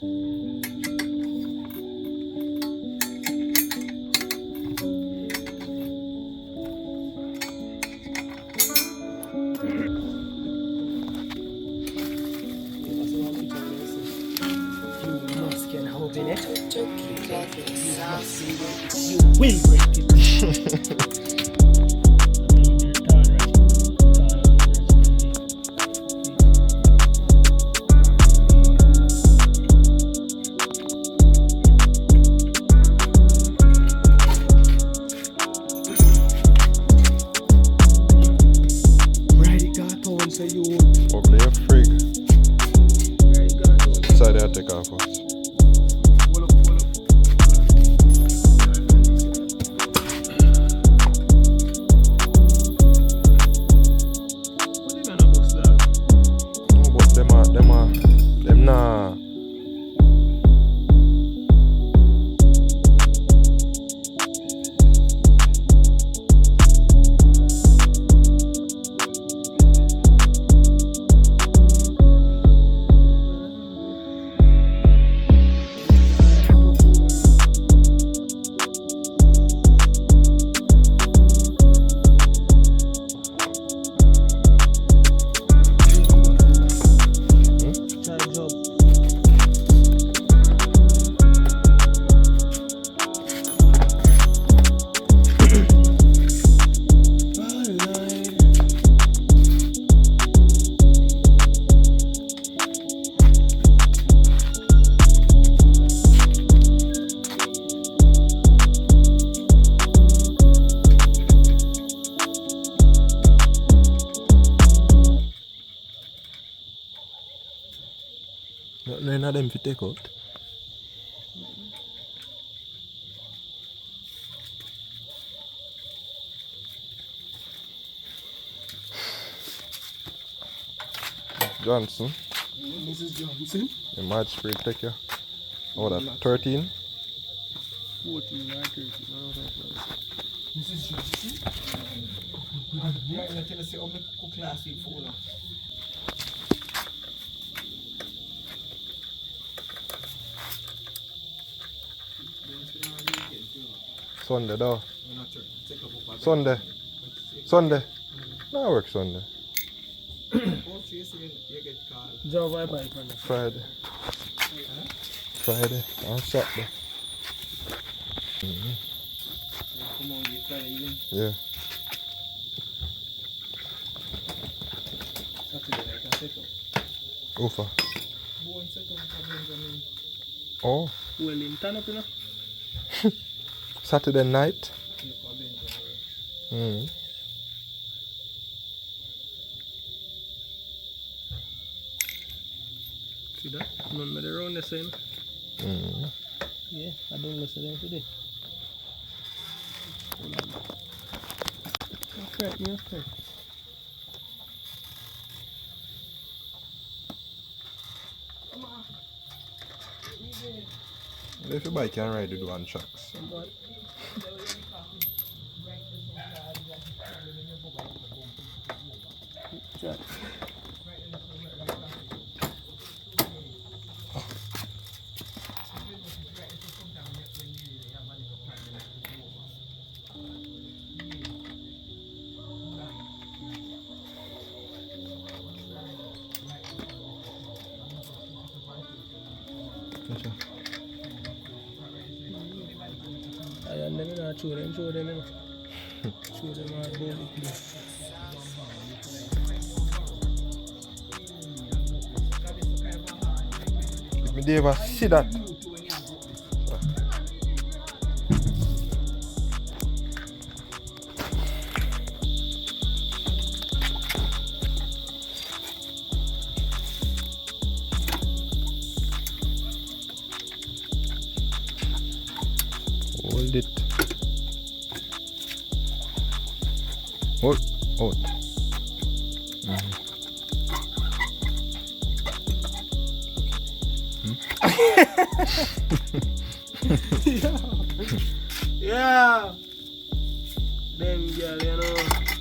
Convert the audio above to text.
You will break it. Ugly a freak. Side there take off us. No, but them nah. None of them fit take out. Johnson. Mrs. Johnson. The March spray take you. Oh, that 13? 14 or 13. Mrs. Johnson. Yeah, I tell us how I cook last week for now. Sunday though. Sunday. Sunday. No, I work Sunday. Friday. Friday and Saturday. Yeah. Ufa. Oh. Wellington up, you know? Saturday night. See that? None of the round the same. Yeah, I don't listen to them today. Okay, yeah, okay. If your bike can ride with one shocks. And then I show them, show them how to do it. If me ever see that. Hold it. Hold. Yeah. Them girl, you know.